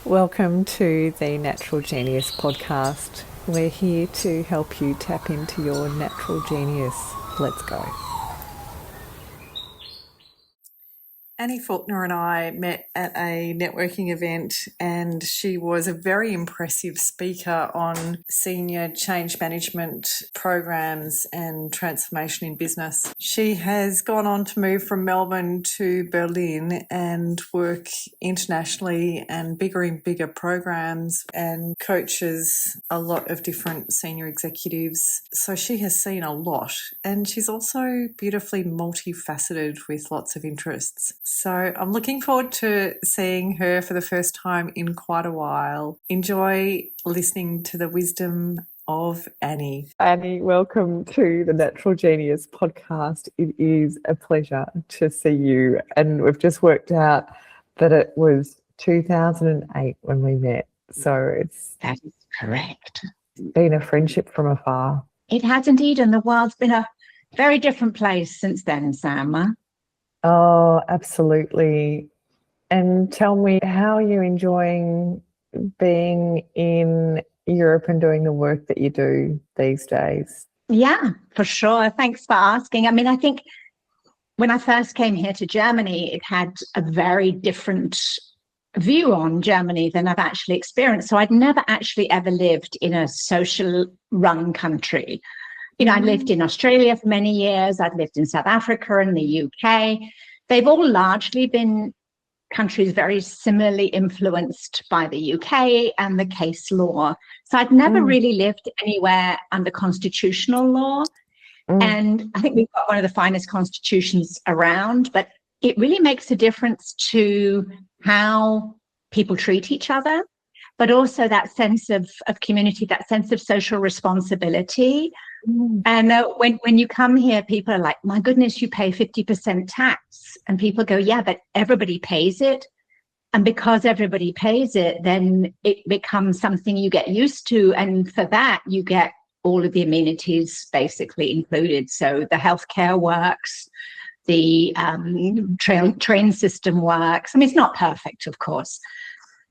Welcome to the Natural Genius podcast. We're here to help you tap into your natural genius. Let's go. Annie Faulkner and I met at a networking event, and she was a very impressive speaker on senior change management programs and transformation in business. She has gone on to move from Melbourne to Berlin and work internationally and bigger programs, and coaches a lot of different senior executives. So she has seen a lot, and she's also beautifully multifaceted with lots of interests. So I'm looking forward to seeing her for the first time in quite a while. Enjoy listening to the wisdom of Annie. Annie, welcome to the Natural Genius podcast. It is a pleasure to see you. And we've just worked out that it was 2008 when we met. So that is correct. Been a friendship from afar. It has indeed, and the world's been a very different place since then, Sam. Oh, absolutely. And tell me, how are you enjoying being in Europe and doing the work that you do these days? Yeah, for sure. Thanks for asking. I mean, I think when I first came here to Germany, it had a very different view on Germany than I've actually experienced. So I'd never actually ever lived in a social run country. You know, I lived in Australia for many years. I'd lived in South Africa and the UK. They've all largely been countries very similarly influenced by the UK and the case law. So I'd never really lived anywhere under constitutional law. And I think we've got one of the finest constitutions around, but it really makes a difference to how people treat each other, but also that sense of community, that sense of social responsibility. And when you come here, people are like, my goodness, you pay 50% tax. And people go, yeah, but everybody pays it. And because everybody pays it, then it becomes something you get used to. And for that, you get all of the amenities basically included. So the healthcare works, the train system works. I mean, it's not perfect, of course.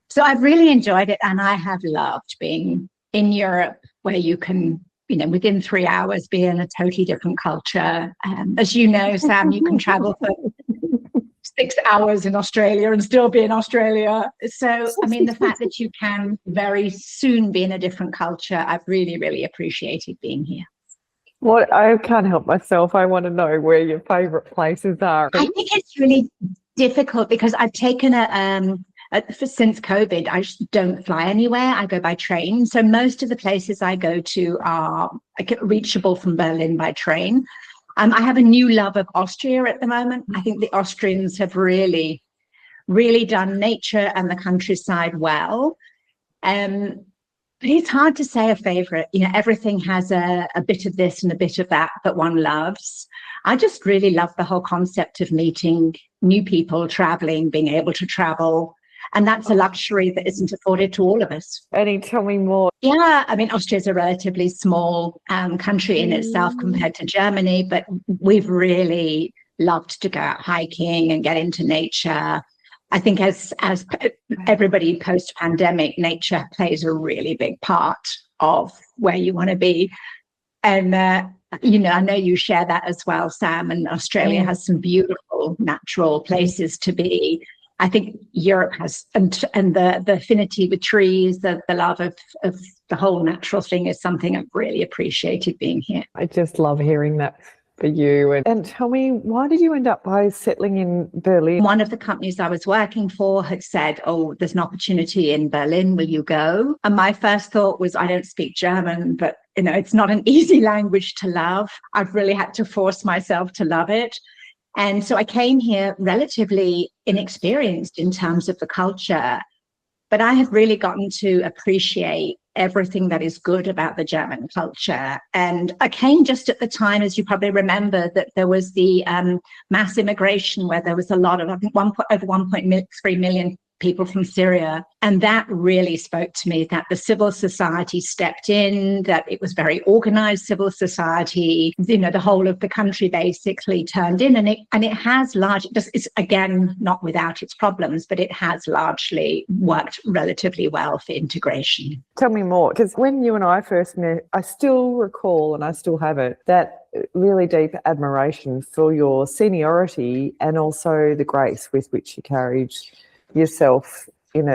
So I've really enjoyed it. And I have loved being in Europe, where you can, you know, within 3 hours be in a totally different culture. As you know, Sam, you can travel for 6 hours in Australia and still be in Australia. So, I mean, the fact that you can very soon be in a different culture, I've really, really appreciated being here. What, I can't help myself. I want to know where your favourite places are. I think it's really difficult because I've taken since COVID, I just don't fly anywhere. I go by train. So most of the places I go to are reachable from Berlin by train. I have a new love of Austria at the moment. I think the Austrians have really, really done nature and the countryside well. But it's hard to say a favorite. You know, everything has a bit of this and a bit of that one loves. I just really love the whole concept of meeting new people, traveling, being able to travel. And that's a luxury that isn't afforded to all of us. Annie, tell me more. Yeah, I mean, Austria is a relatively small country in itself compared to Germany, but we've really loved to go out hiking and get into nature. I think as everybody post-pandemic, nature plays a really big part of where you want to be. And, you know, I know you share that as well, Sam, and Australia has some beautiful natural places to be. I think Europe has, and the affinity with trees, the love of the whole natural thing is something I've really appreciated being here. I just love hearing that for you. And tell me, why did you end up by settling in Berlin? One of the companies I was working for had said, oh, there's an opportunity in Berlin, will you go? And my first thought was, I don't speak German, but you know, it's not an easy language to love. I've really had to force myself to love it. And so I came here relatively inexperienced in terms of the culture, but I have really gotten to appreciate everything that is good about the German culture. And I came just at the time, as you probably remember, that there was the mass immigration where there was a lot of, I think, over 1.3 million people from Syria. And that really spoke to me, that the civil society stepped in, that it was very organized civil society, the whole of the country basically turned in, and it has it's again, not without its problems, but it has largely worked relatively well for integration. Tell me more, because when you and I first met, I still recall, and I still have it, that really deep admiration for your seniority and also the grace with which you carried yourself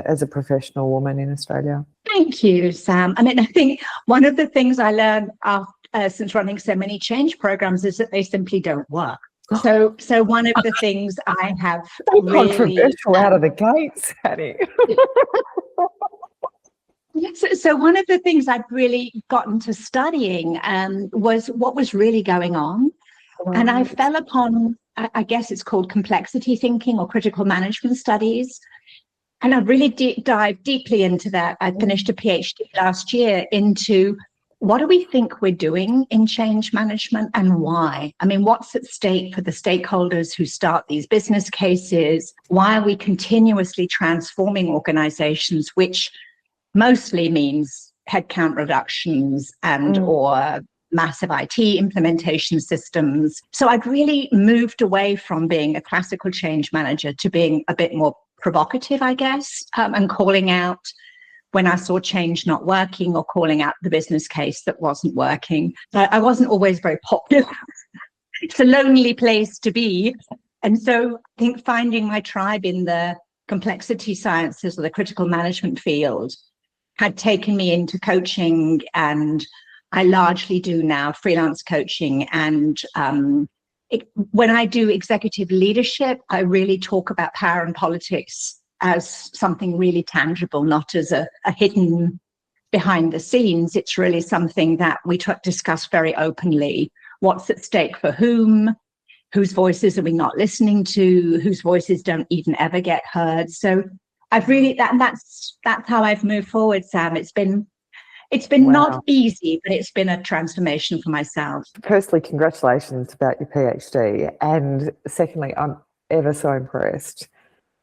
as a professional woman in Australia. Thank you, Sam. I mean, I think one of the things I learned since running so many change programs is that they simply don't work. So one of the things I have really controversial out of the gates, Hattie. So one of the things I'd really gotten to studying was what was really going on. Right. And I fell upon, I guess it's called complexity thinking or critical management studies. And I really dived deeply into that. I finished a PhD last year into what do we think we're doing in change management and why? I mean, what's at stake for the stakeholders who start these business cases? Why are we continuously transforming organizations, which mostly means headcount reductions and or massive IT implementation systems? So I'd really moved away from being a classical change manager to being a bit more provocative, I guess, and calling out when I saw change not working or calling out the business case that wasn't working. I wasn't always very popular. It's a lonely place to be. And so I think finding my tribe in the complexity sciences or the critical management field had taken me into coaching, and I largely do now freelance coaching. And when I do executive leadership, I really talk about power and politics as something really tangible, not as a hidden behind the scenes. It's really something that we discuss very openly. What's at stake for whom? Whose voices are we not listening to? Whose voices don't even ever get heard? So I've really that's how I've moved forward, Sam. It's been wow. Not easy, but it's been a transformation for myself. Firstly, congratulations about your PhD. And secondly, I'm ever so impressed.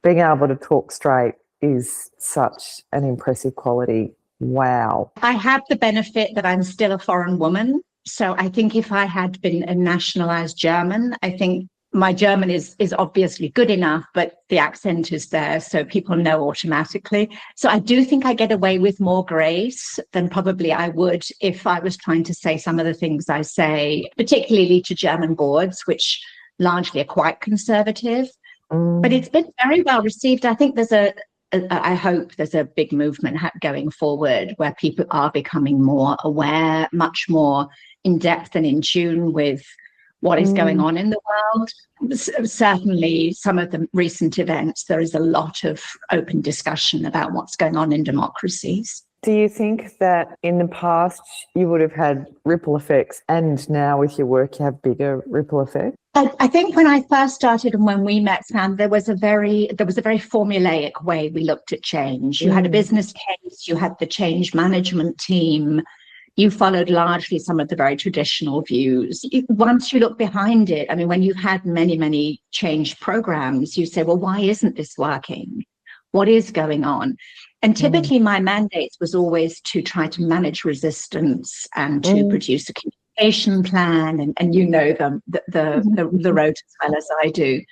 Being able to talk straight is such an impressive quality. Wow. I have the benefit that I'm still a foreign woman. So I think if I had been a nationalized German, I think my German is obviously good enough, but the accent is there, so people know automatically. So I do think I get away with more grace than probably I would if I was trying to say some of the things I say, particularly to German boards, which largely are quite conservative. But it's been very well received. I think I hope there's a big movement going forward where people are becoming more aware, much more in depth and in tune with what is going on in the world. Certainly, some of the recent events, there is a lot of open discussion about what's going on in democracies. Do you think that in the past you would have had ripple effects, and now with your work you have bigger ripple effects? I think when I first started and when we met, Sam, there was a very formulaic way we looked at change. You had a business case, you had the change management team, you followed largely some of the very traditional views. Once you look behind it, I mean, when you've had many, many change programs, you say, well, why isn't this working? What is going on? And typically my mandate was always to try to manage resistance and to produce a communication plan. And you know the road as well as I do.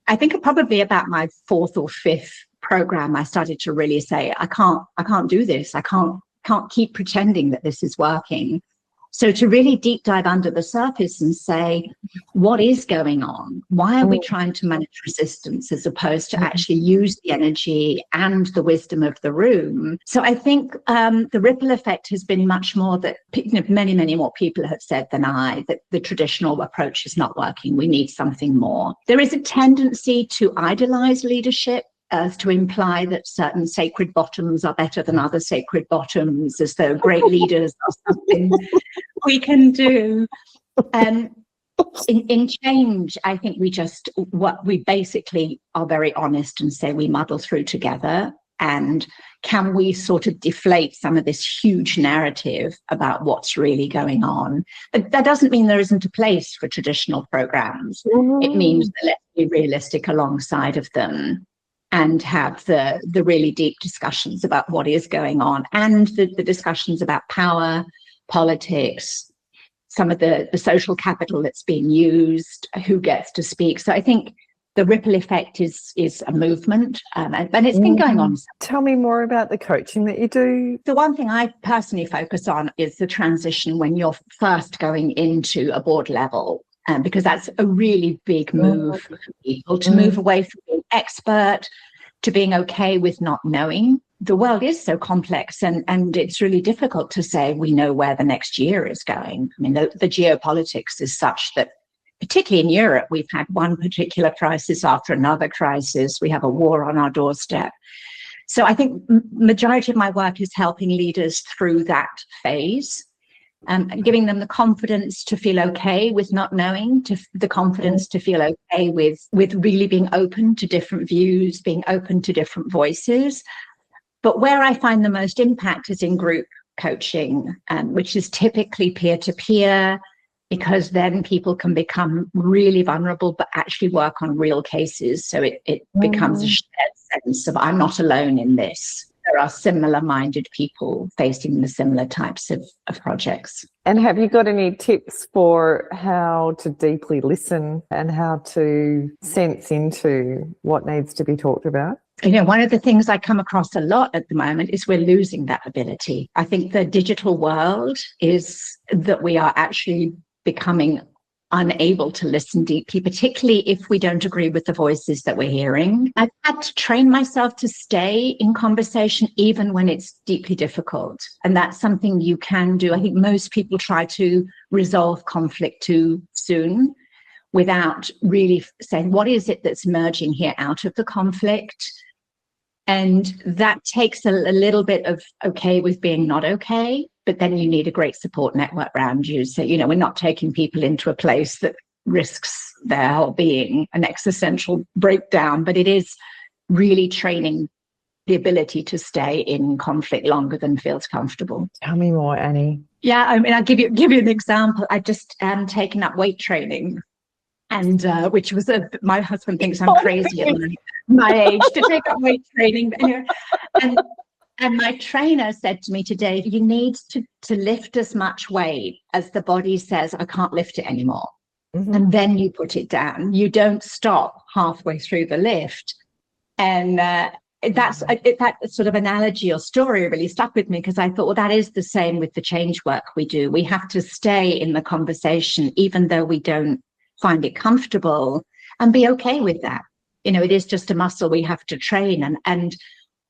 I think probably about my fourth or fifth program, I started to really say, I can't do this. I can't keep pretending that this is working. So to really deep dive under the surface and say, what is going on? Why are we trying to manage resistance as opposed to actually use the energy and the wisdom of the room? So I think the ripple effect has been much more that many, many more people have said than I, that the traditional approach is not working. We need something more. There is a tendency to idolize leadership, as to imply that certain sacred bottoms are better than other sacred bottoms, as though great leaders are something we can do. In change, I think we basically are very honest and say we muddle through together. And can we sort of deflate some of this huge narrative about what's really going on? But that doesn't mean there isn't a place for traditional programs. It means that let's be realistic alongside of them. and have the really deep discussions about what is going on, and the discussions about power, politics, some of the social capital that's being used, who gets to speak. So I think the ripple effect is a movement, and it's been going on. Tell me more about the coaching that you do. The one thing I personally focus on is the transition when you're first going into a board level, because that's a really big move for people to move away from being expert to being okay with not knowing. The world is so complex, and it's really difficult to say we know where the next year is going. I mean, the geopolitics is such that, particularly in Europe, we've had one particular crisis after another crisis. We have a war on our doorstep. So I think majority of my work is helping leaders through that phase, giving them the confidence to feel okay with not knowing, the confidence to feel okay with really being open to different views, being open to different voices. But where I find the most impact is in group coaching, which is typically peer-to-peer, because then people can become really vulnerable, but actually work on real cases. So it becomes a shared sense of, I'm not alone in this. There are similar-minded people facing the similar types of projects. And have you got any tips for how to deeply listen and how to sense into what needs to be talked about? You know, one of the things I come across a lot at the moment is we're losing that ability. I think the digital world is that we are actually becoming unable to listen deeply, particularly if we don't agree with the voices that we're hearing. I've had to train myself to stay in conversation even when it's deeply difficult. And that's something you can do. I think most people try to resolve conflict too soon without really saying, what is it that's emerging here out of the conflict? And that takes a little bit of okay with being not okay, but then you need a great support network around you. So, you know, we're not taking people into a place that risks their whole being an existential breakdown, but it is really training the ability to stay in conflict longer than feels comfortable. Tell me more, Annie. Yeah, I mean, I'll give you an example. I just taken up weight training, and which was my husband thinks I'm crazy at my age to take up weight training. And my trainer said to me today, you need to lift as much weight as the body says, I can't lift it anymore. Mm-hmm. And then you put it down. You don't stop halfway through the lift. And that sort of analogy or story really stuck with me, because I thought, well, that is the same with the change work we do. We have to stay in the conversation, even though we don't find it comfortable, and be okay with that. You know, it is just a muscle we have to train. And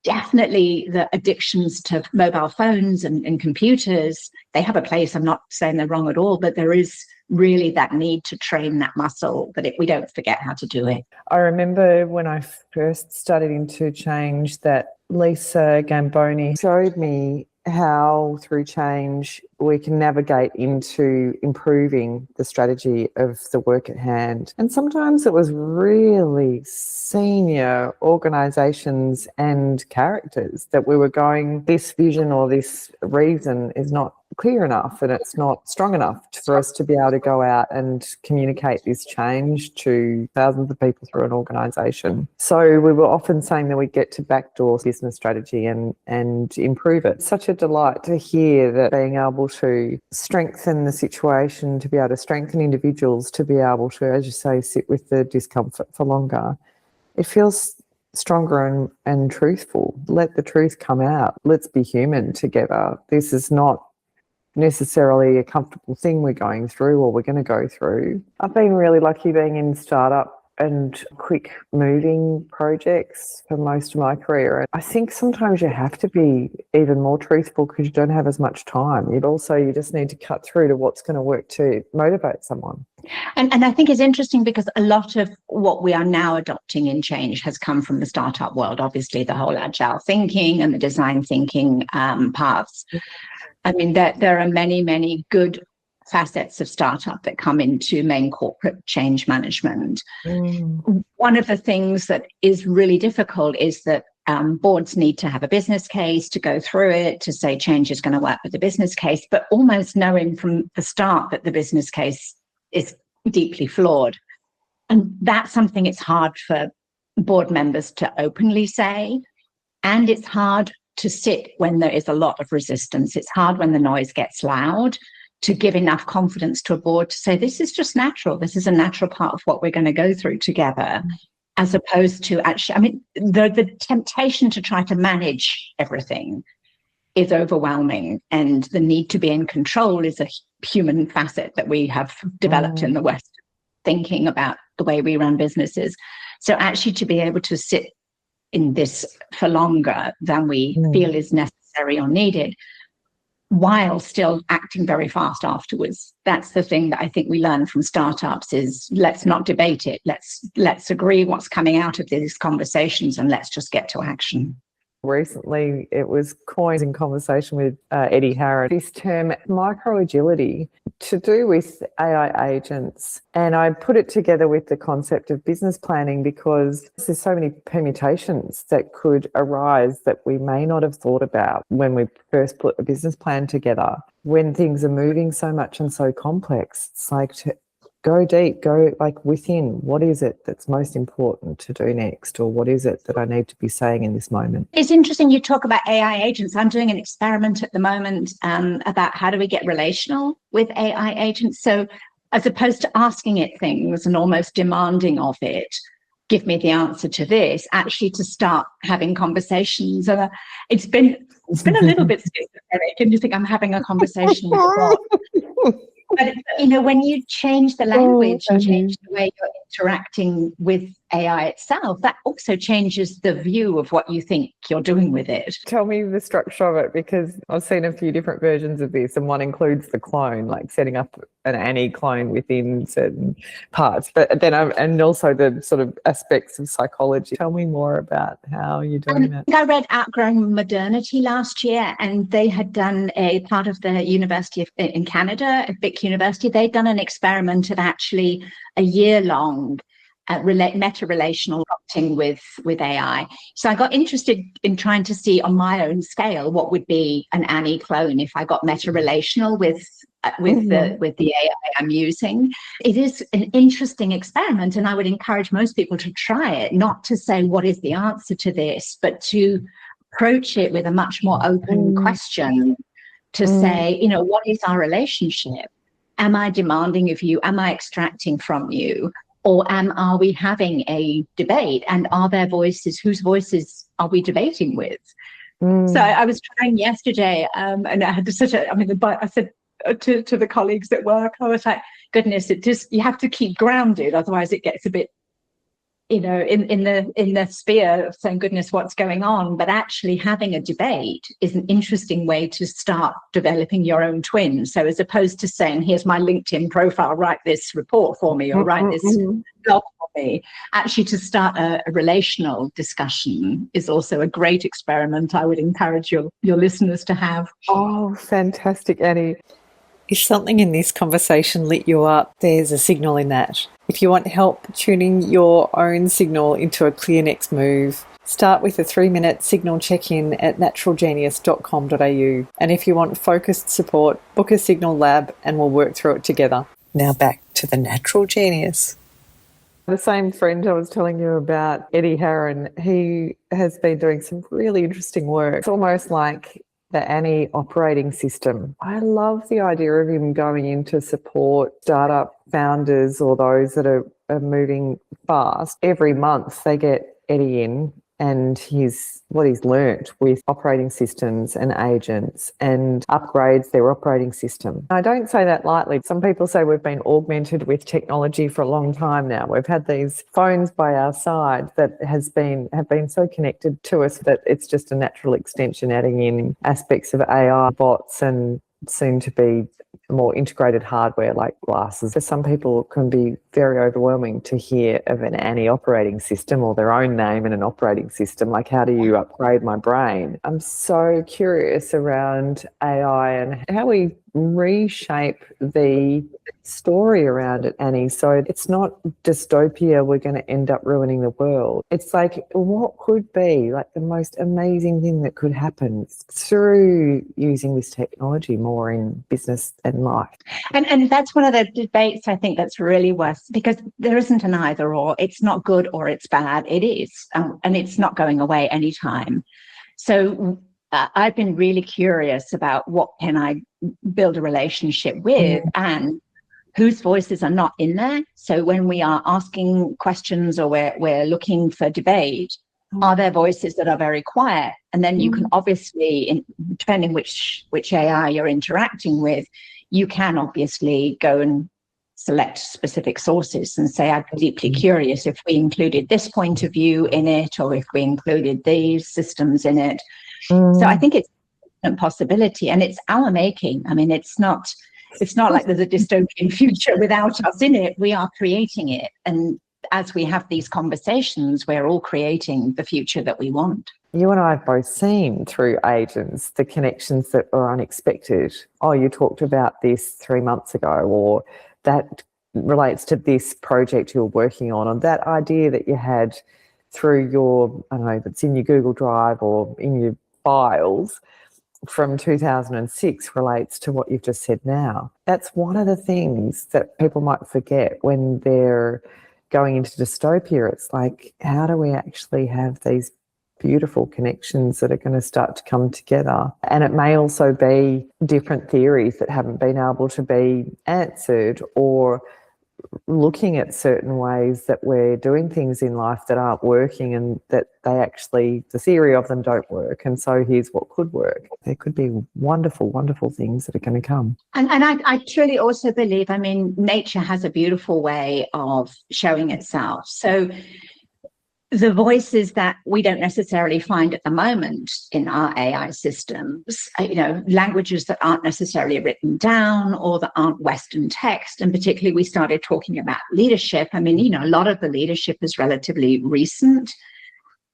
definitely the addictions to mobile phones and computers, they have a place. I'm not saying they're wrong at all, but there is really that need to train that muscle, that we don't forget how to do it. I remember when I first studied into change that Lisa Gamboni showed me how through change we can navigate into improving the strategy of the work at hand. And sometimes it was really senior organisations and characters that we were going, this vision or this reason is not clear enough and it's not strong enough for us to be able to go out and communicate this change to thousands of people through an organisation. So we were often saying that we get to backdoor business strategy and improve it. Such a delight to hear that being able to strengthen the situation, to be able to strengthen individuals, to be able to, as you say, sit with the discomfort for longer. It feels stronger and truthful. Let the truth come out. Let's be human together. This is not necessarily a comfortable thing we're going through or we're going to go through. I've been really lucky being in startup and quick moving projects for most of my career. I think sometimes you have to be even more truthful because you don't have as much time. You just need to cut through to what's going to work to motivate someone. And I think it's interesting because a lot of what we are now adopting in change has come from the startup world. Obviously, the whole agile thinking and the design thinking paths. I mean, there are many, many good facets of startup that come into main corporate change management. One of the things that is really difficult is that boards need to have a business case to go through it, to say change is going to work with the business case, but almost knowing from the start that the business case is deeply flawed. And that's something it's hard for board members to openly say, and it's hard to sit when there is a lot of resistance. It's hard when the noise gets loud to give enough confidence to a board to say, this is just natural. This is a natural part of what we're going to go through together, as opposed to actually, I mean, the temptation to try to manage everything is overwhelming, and the need to be in control is a human facet that we have developed in the West, thinking about the way we run businesses. So actually to be able to sit in this for longer than we feel is necessary or needed, while still acting very fast afterwards. That's the thing that I think we learn from startups is, let's not debate it. Let's agree what's coming out of these conversations, and let's just get to action. Recently, it was coined in conversation with Eddie Harron, this term microagility, to do with AI agents. And I put it together with the concept of business planning, because there's so many permutations that could arise that we may not have thought about when we first put a business plan together. When things are moving so much and so complex, it's like to go deep, go like within. What is it that's most important to do next? Or what is it that I need to be saying in this moment? It's interesting you talk about AI agents. I'm doing an experiment at the moment about how do we get relational with AI agents. So as opposed to asking it things and almost demanding of it, give me the answer to this, actually to start having conversations. And it's been a little bit schizophrenic, and you think I'm having a conversation with a bot. But, you know, when you change the language, change the way you're interacting with AI itself, that also changes the view of what you think you're doing with it. Tell me the structure of it, because I've seen a few different versions of this, and one includes the clone, like setting up an Annie clone within certain parts, but then and also the sort of aspects of psychology. Tell me more about how you're doing that. I read Outgrowing Modernity last year, and they had done a part of the university in Canada, a big university. They'd done an experiment of actually a year-long meta-relational prompting with AI. So I got interested in trying to see on my own scale what would be an Annie clone if I got meta-relational with the AI I'm using. It is an interesting experiment, and I would encourage most people to try it, not to say what is the answer to this, but to approach it with a much more open question, to say, you know, what is our relationship? Am I demanding of you? Am I extracting from you? Or are we having a debate? And are there voices? Whose voices are we debating with? So I was trying yesterday, and I had such a, I mean, I said to the colleagues at work, I was like, goodness, you have to keep grounded, otherwise it gets a bit, you know, in the sphere of saying, goodness, what's going on? But actually having a debate is an interesting way to start developing your own twin. So as opposed to saying, here's my LinkedIn profile, write this report for me, or write this blog for me, actually to start a relational discussion is also a great experiment I would encourage your listeners to have. Oh, fantastic, Annie. If something in this conversation lit you up, there's a signal in that. If you want help tuning your own signal into a clear next move, start with a 3-minute signal check-in at naturalgenius.com.au. And if you want focused support, book a signal lab and we'll work through it together. Now back to the Natural Genius. The same friend I was telling you about, Eddie Harron, he has been doing some really interesting work. It's almost like the Annie operating system. I love the idea of him going in to support startup founders or those that are moving fast. Every month they get Eddie in and what he's learnt with operating systems and agents, and upgrades their operating system. I don't say that lightly. Some people say we've been augmented with technology for a long time now. We've had these phones by our side that have been so connected to us that it's just a natural extension, adding in aspects of AI, bots, and soon to be more integrated hardware like glasses. For some people, it can be very overwhelming to hear of an Annie operating system or their own name in an operating system. Like, how do you upgrade my brain? I'm so curious around AI and how we reshape the story around it, Annie. So it's not dystopia, we're going to end up ruining the world. It's like, what could be like the most amazing thing that could happen through using this technology more in business and life? And that's one of the debates I think that's really worth, because there isn't an either or. It's not good or it's bad. It is, and it's not going away anytime. So I've been really curious about what can I build a relationship with and whose voices are not in there. So when we are asking questions or we're looking for debate, are there voices that are very quiet? And then you can obviously, depending which AI you're interacting with, you can obviously go and select specific sources and say, I'm deeply curious if we included this point of view in it, or if we included these systems in it. So I think it's a possibility, and it's our making. I mean, it's not like there's a dystopian future without us in it. We are creating it. And as we have these conversations, we're all creating the future that we want. You and I have both seen through agents the connections that are unexpected. Oh, you talked about this 3 months ago, or that relates to this project you're working on, and that idea that you had through your, I don't know, if it's in your Google Drive or in your files from 2006 relates to what you've just said now. That's one of the things that people might forget when they're going into dystopia. It's like, how do we actually have these beautiful connections that are going to start to come together? And it may also be different theories that haven't been able to be answered, or looking at certain ways that we're doing things in life that aren't working, and that they actually, the theory of them don't work. And so here's what could work. There could be wonderful, wonderful things that are going to come. And I truly also believe, I mean, nature has a beautiful way of showing itself. So the voices that we don't necessarily find at the moment in our AI systems, languages that aren't necessarily written down or that aren't Western text. And particularly we started talking about leadership. I mean, a lot of the leadership is relatively recent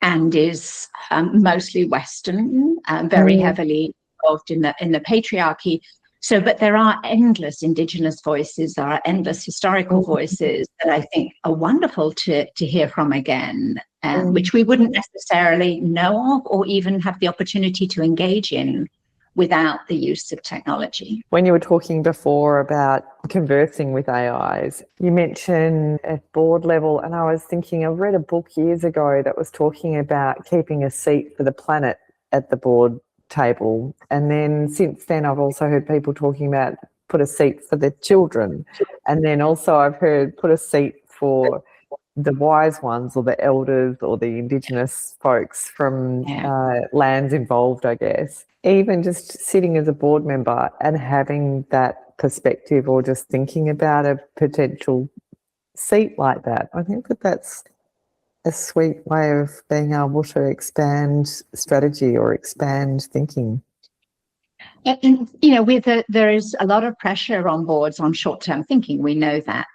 and is mostly Western, very heavily involved in the patriarchy. So, but there are endless Indigenous voices, there are endless historical voices that I think are wonderful to hear from again, which we wouldn't necessarily know of or even have the opportunity to engage in without the use of technology. When you were talking before about conversing with AIs, you mentioned at board level, and I was thinking, I read a book years ago that was talking about keeping a seat for the planet at the board table. And then since then I've also heard people talking about put a seat for the children, and then also I've heard put a seat for the wise ones, or the elders, or the Indigenous folks from lands involved, I guess. Even just sitting as a board member and having that perspective, or just thinking about a potential seat like that, I think that that's a sweet way of being able to expand strategy or expand thinking. And there is a lot of pressure on boards on short-term thinking. We know that,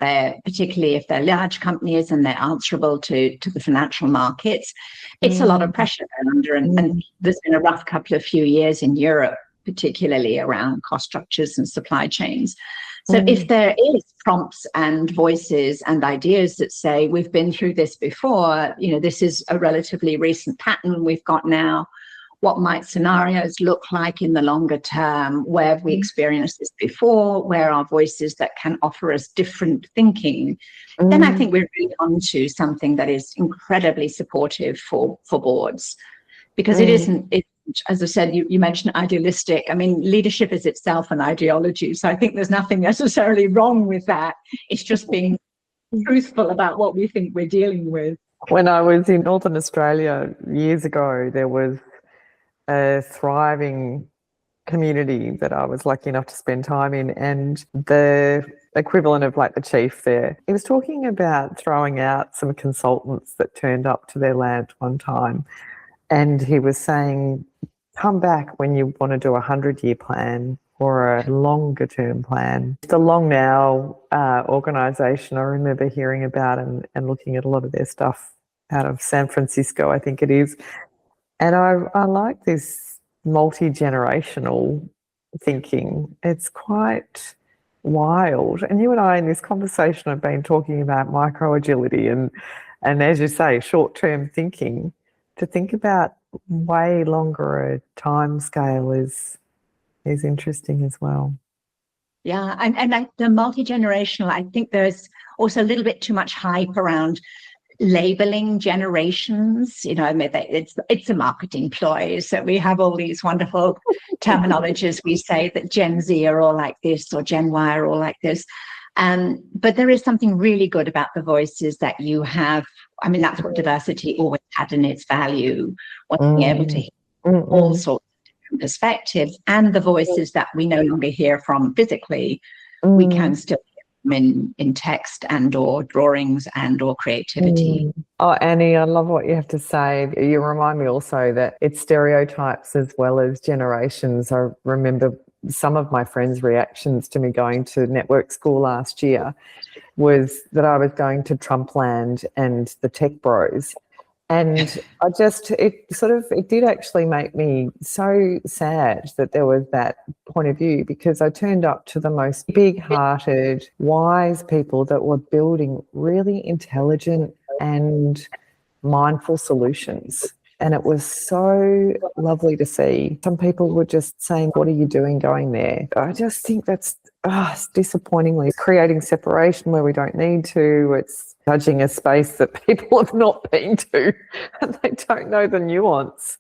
particularly if they're large companies and they're answerable to the financial markets, it's a lot of pressure they're under. And there's been a rough few years in Europe, particularly around cost structures and supply chains. So if there is prompts and voices and ideas that say, we've been through this before, this is a relatively recent pattern we've got now, what might scenarios look like in the longer term? Where have we experienced this before? Where are voices that can offer us different thinking? Then I think we're really onto something that is incredibly supportive for boards, because it isn't, as I said, you mentioned idealistic. I mean, leadership is itself an ideology. So I think there's nothing necessarily wrong with that. It's just being truthful about what we think we're dealing with. When I was in Northern Australia years ago, there was a thriving community that I was lucky enough to spend time in, and the equivalent of like the chief there, he was talking about throwing out some consultants that turned up to their land one time, and he was saying, come back when you want to do a 100-year plan or a longer term plan. The Long Now organisation, I remember hearing about and looking at a lot of their stuff out of San Francisco, I think it is. And I like this multi-generational thinking. It's quite wild. And you and I in this conversation have been talking about micro agility and as you say, short-term thinking. To think about way longer a time scale is interesting as well. Yeah, and the multi-generational, I think there's also a little bit too much hype around labeling generations. You know, I mean, it's a marketing ploy. So we have all these wonderful terminologies. We say that Gen Z are all like this, or Gen Y are all like this. But there is something really good about the voices that you have. I mean, that's what diversity always had in its value, being able to hear all sorts of different perspectives, and the voices that we no longer hear from physically, we can still hear them in text and or drawings and or creativity. Oh, Annie, I love what you have to say. You remind me also that it's stereotypes as well as generations. I remember some of my friends' reactions to me going to network school last year was that I was going to Trumpland and the tech bros. And it did actually make me so sad that there was that point of view, because I turned up to the most big-hearted, wise people that were building really intelligent and mindful solutions. And it was so lovely to see. Some people were just saying, what are you doing going there? I just think that's disappointingly creating separation where we don't need to. It's judging a space that people have not been to and they don't know the nuance.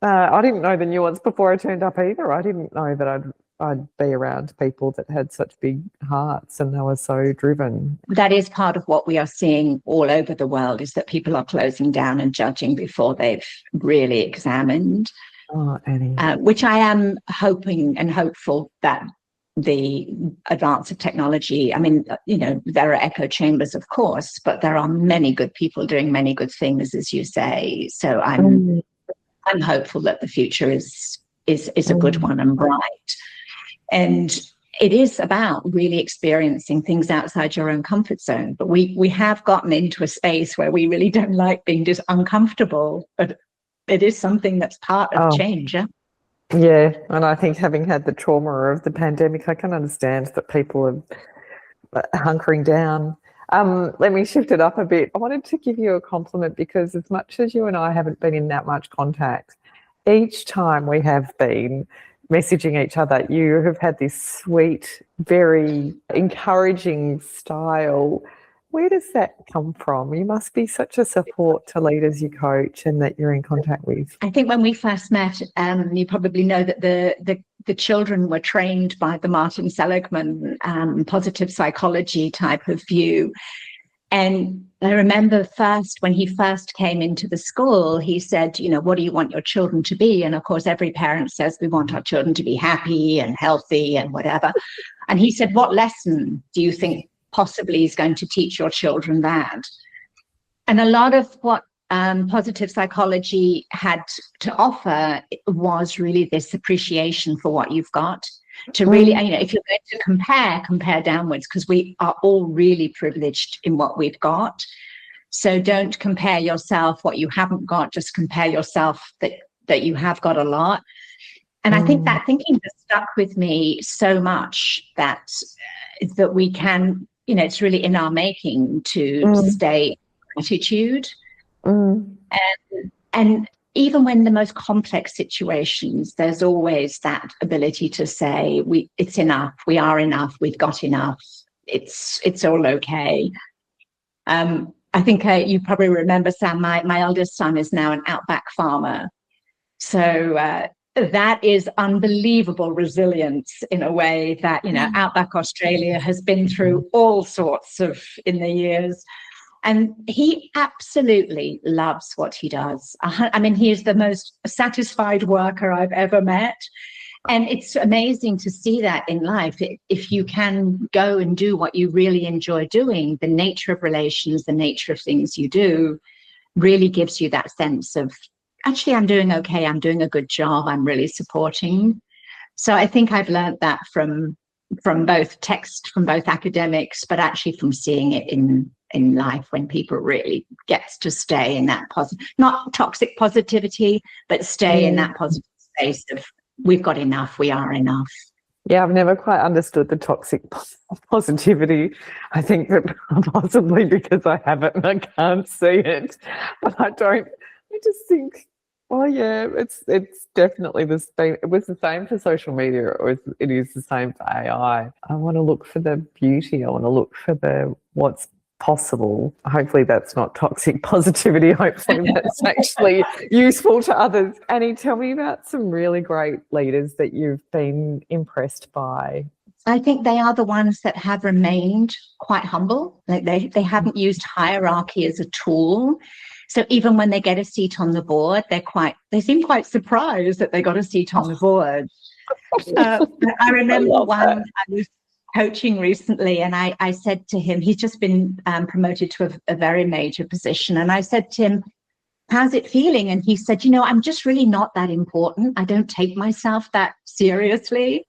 I didn't know the nuance before I turned up either. I didn't know that I'd be around people that had such big hearts and they were so driven. That is part of what we are seeing all over the world, is that people are closing down and judging before they've really examined. Oh, Annie. Which I am hoping and hopeful that the advance of technology, I mean, you know, there are echo chambers, of course, but there are many good people doing many good things, as you say. So I'm hopeful that the future is a good one and bright. And it is about really experiencing things outside your own comfort zone. But we have gotten into a space where we really don't like being just uncomfortable, but it is something that's part of change. Yeah, and I think having had the trauma of the pandemic, I can understand that people are hunkering down. Let me shift it up a bit. I wanted to give you a compliment, because as much as you and I haven't been in that much contact, each time we have been messaging each other, you have had this sweet, very encouraging style. Where does that come from? You must be such a support to leaders you coach and that you're in contact with. I think when we first met, you probably know that the children were trained by the Martin Seligman positive psychology type of view. And I remember when he first came into the school, he said, you know, what do you want your children to be? And of course, every parent says we want our children to be happy and healthy and whatever. And he said, what lesson do you think possibly is going to teach your children that? And a lot of what positive psychology had to offer was really this appreciation for what you've got. To really, you know, if you're going to compare downwards, because we are all really privileged in what we've got. So don't compare yourself what you haven't got, just compare yourself that you have got a lot. And I think that thinking has stuck with me so much that we can, you know, it's really in our making to stay in gratitude. And even when the most complex situations, there's always that ability to say, it's enough, we are enough, we've got enough, it's all okay. I think you probably remember, Sam, my eldest son is now an outback farmer. So that is unbelievable resilience in a way that, you know, outback Australia has been through all sorts of in the years. And he absolutely loves what he does. I mean, he is the most satisfied worker I've ever met. And it's amazing to see that in life. If you can go and do what you really enjoy doing, the nature of relations, the nature of things you do really gives you that sense of, actually, I'm doing okay, I'm doing a good job, I'm really supporting. So I think I've learned that from both text, from both academics, but actually from seeing it in life, when people really gets to stay in that positive, not toxic positivity, but stay in that positive space of we've got enough, we are enough. Yeah, I've never quite understood the toxic positivity. I think that possibly because I haven't and I can't see it, but I just think, well, yeah, it's definitely the same. It was the same for social media. It is the same for AI. I want to look for the beauty. I want to look for what's possible. Hopefully that's not toxic positivity. Hopefully that's actually useful to others. Annie, tell me about some really great leaders that you've been impressed by. I think they are the ones that have remained quite humble. Like they haven't used hierarchy as a tool. So even when they get a seat on the board, they seem quite surprised that they got a seat on the board. I remember I was coaching recently, and I said to him, he's just been promoted to a very major position. And I said to him, how's it feeling? And he said, I'm just really not that important. I don't take myself that seriously.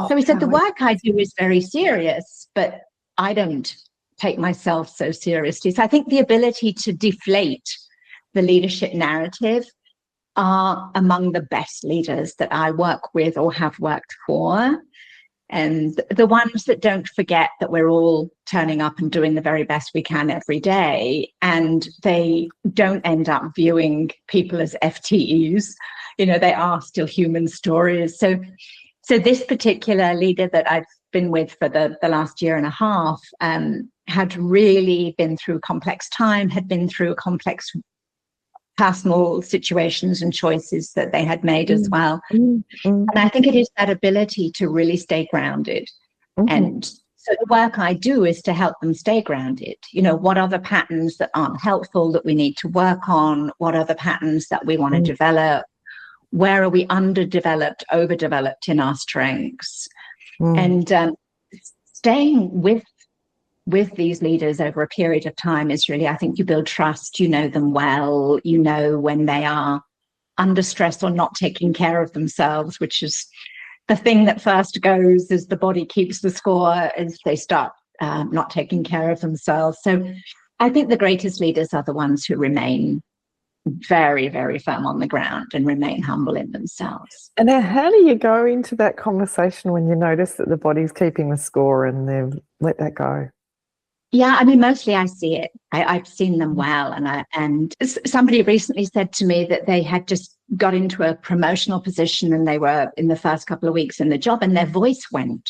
So he said, the work I do is very serious, but I don't take myself so seriously. So I think the ability to deflate the leadership narrative are among the best leaders that I work with or have worked for. And the ones that don't forget that we're all turning up and doing the very best we can every day, and they don't end up viewing people as FTEs. They are still human stories. So this particular leader that I've been with for the last year and a half had really been through complex time, had been through complex personal situations and choices that they had made as well. And I think it is that ability to really stay grounded. And so the work I do is to help them stay grounded. What are the patterns that aren't helpful that we need to work on? What are the patterns that we want to develop? Where are we underdeveloped, overdeveloped in our strengths? And staying with these leaders over a period of time is really, I think you build trust, you know them well, when they are under stress or not taking care of themselves, which is the thing that first goes as the body keeps the score as they start not taking care of themselves. So I think the greatest leaders are the ones who remain very, very firm on the ground and remain humble in themselves. And then how do you go into that conversation when you notice that the body's keeping the score and they've let that go? Yeah, mostly I see it. I've seen them well. And somebody recently said to me that they had just got into a promotional position and they were in the first couple of weeks in the job and their voice went.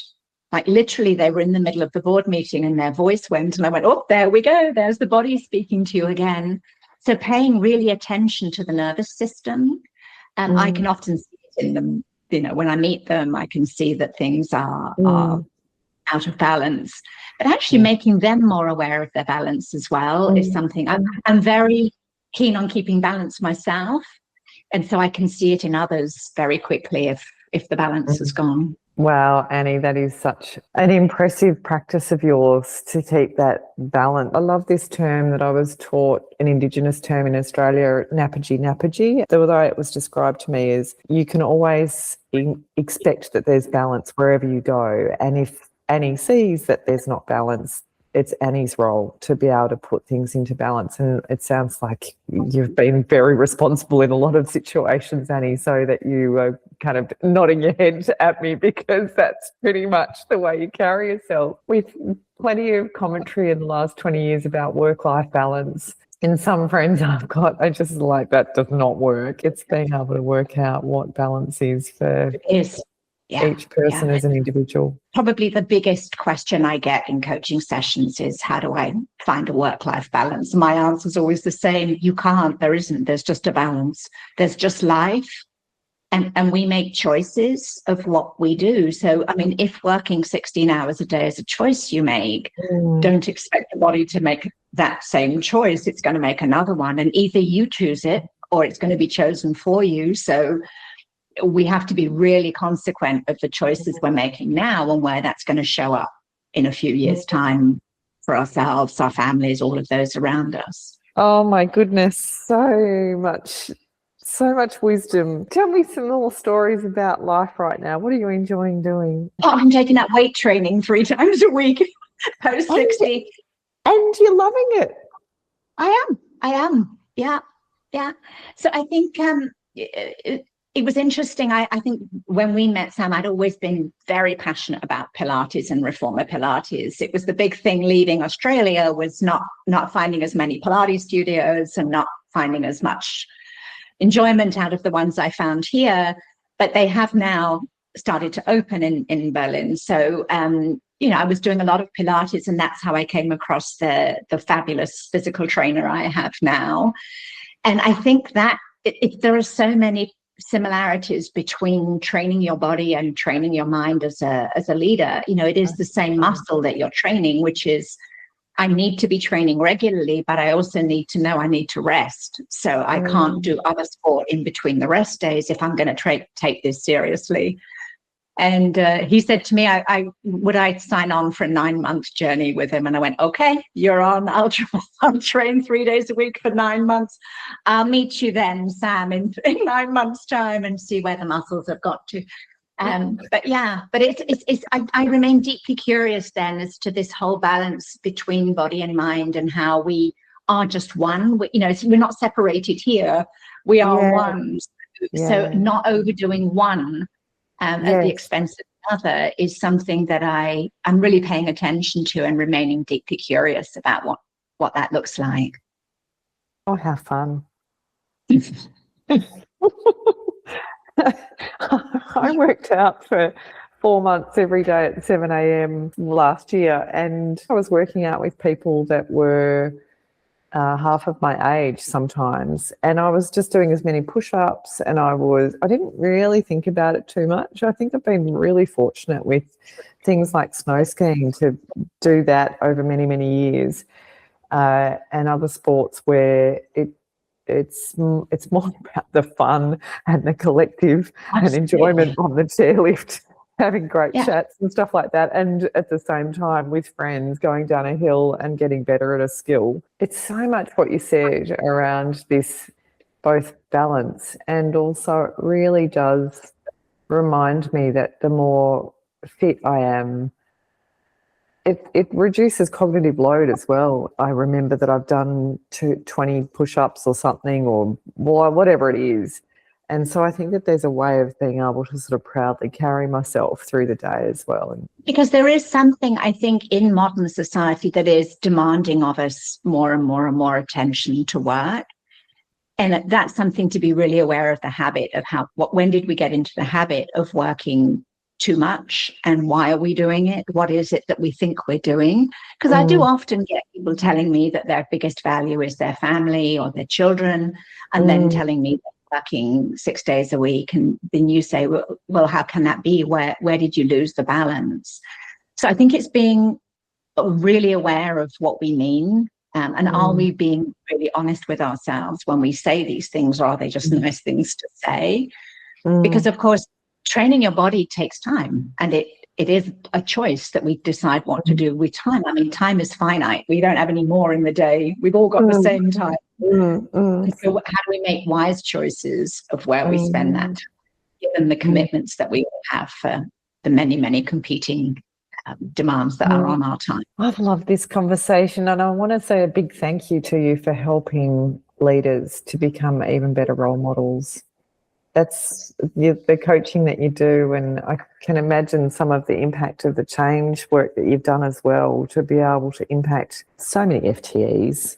Like literally they were in the middle of the board meeting and their voice went. And I went, oh, there we go. There's the body speaking to you again. So paying really attention to the nervous system. I can often see it in them. When I meet them, I can see that things are out of balance. But actually making them more aware of their balance as well is something I'm very keen on keeping balance myself. And so I can see it in others very quickly if the balance has gone. Wow, Annie, that is such an impressive practice of yours to keep that balance. I love this term that I was taught, an Indigenous term in Australia, napaji. The way it was described to me is you can always expect that there's balance wherever you go. And if Annie sees that there's not balance, it's Annie's role to be able to put things into balance. And it sounds like you've been very responsible in a lot of situations, Annie, so that you are kind of nodding your head at me because that's pretty much the way you carry yourself. With plenty of commentary in the last 20 years about work-life balance, and some friends I've got, I just like, that does not work. It's being able to work out what balance is for each person as an individual. Probably the biggest question I get in coaching sessions is, how do I find a work-life balance? My answer is always the same. You can't. There isn't. There's just a balance. There's just life. And we make choices of what we do. So, if working 16 hours a day is a choice you make, don't expect the body to make that same choice. It's going to make another one. And either you choose it or it's going to be chosen for you. So we have to be really consequent of the choices we're making now and where that's going to show up in a few years' time for ourselves, our families, all of those around us. Oh my goodness, so much wisdom. Tell me some more stories about life right now. What are you enjoying doing? Oh, I'm taking up weight training 3 times a week, post 60. And you're loving it. I am. Yeah. So I think it was interesting. I think when we met, Sam, I'd always been very passionate about Pilates and reformer Pilates. It was the big thing leaving Australia, was not finding as many Pilates studios and not finding as much enjoyment out of the ones I found here. But they have now started to open in Berlin. So, I was doing a lot of Pilates, and that's how I came across the fabulous physical trainer I have now. And I think that there are so many similarities between training your body and training your mind as a leader. It is the same muscle that you're training, which is, I need to be training regularly, but I also need to know I need to rest. So I can't do other sport in between the rest days if I'm going to take this seriously. And he said to me, would I sign on for a 9-month journey with him? And I went, okay, you're on. I'll train 3 days a week for 9 months. I'll meet you then, Sam, in 9 months' time, and see where the muscles have got to. But I remain deeply curious then as to this whole balance between body and mind, and how we are just one. We're not separated here. We are one. So not overdoing one at the expense of another is something that I'm really paying attention to, and remaining deeply curious about what that looks like. Oh, how fun. I worked out for 4 months every day at 7 a.m. last year, and I was working out with people that were half of my age sometimes, and I was just doing as many push-ups, and I didn't really think about it too much. I think I've been really fortunate with things like snow skiing to do that over many, many years, and other sports where it's more about the fun and the collective and enjoyment on the chairlift, having great chats and stuff like that, and at the same time with friends going down a hill and getting better at a skill. It's so much what you said around this, both balance, and also it really does remind me that the more fit I am, it reduces cognitive load as well. I remember that I've done 20 push-ups or something, or whatever it is. And so I think that there's a way of being able to sort of proudly carry myself through the day as well. Because there is something, I think, in modern society that is demanding of us more and more and more attention to work. And that's something to be really aware of, the habit of when did we get into the habit of working too much, and why are we doing it? What is it that we think we're doing? Because I do often get people telling me that their biggest value is their family or their children, and then telling me they're working 6 days a week, and then you say, well, how can that be? Where did you lose the balance? So I think it's being really aware of what we mean, and are we being really honest with ourselves when we say these things, or are they just nice things to say? Because of course, training your body takes time, and it is a choice that we decide what to do with time. I mean, time is finite. We don't have any more in the day. We've all got the same time. And so how do we make wise choices of where we spend that, given the commitments that we all have for the many, many competing demands that are on our time? I've loved this conversation, and I want to say a big thank you to you for helping leaders to become even better role models. That's the coaching that you do, and I can imagine some of the impact of the change work that you've done as well, to be able to impact so many FTEs.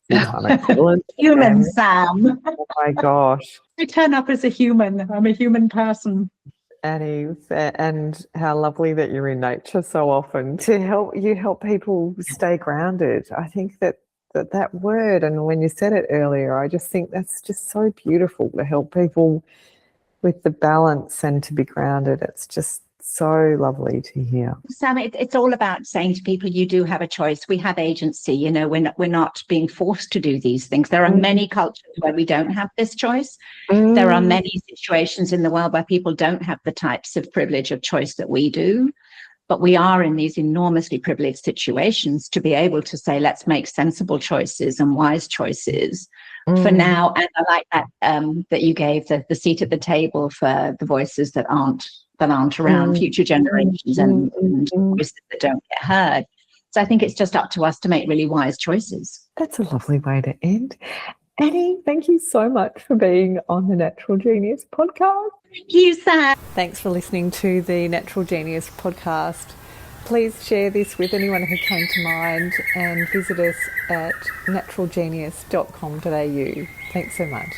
Human, Sam. Oh my gosh. I turn up as a human. I'm a human person. Annie, and how lovely that you're in nature so often to help people stay grounded. I think that word, and when you said it earlier, I just think that's just so beautiful, to help people with the balance and to be grounded. It's just so lovely to hear. Sam, it's all about saying to people, you do have a choice. We have agency. We're not being forced to do these things. There are many cultures where we don't have this choice. There are many situations in the world where people don't have the types of privilege of choice that we do. But we are in these enormously privileged situations to be able to say, let's make sensible choices and wise choices for now. And I like that that you gave the seat at the table for the voices that aren't around, future generations, and voices that don't get heard. So I think it's just up to us to make really wise choices. That's a lovely way to end. Annie, thank you so much for being on the Natural Genius podcast. Thank you, Sam. Thanks for listening to the Natural Genius podcast. Please share this with anyone who came to mind and visit us at naturalgenius.com.au. Thanks so much.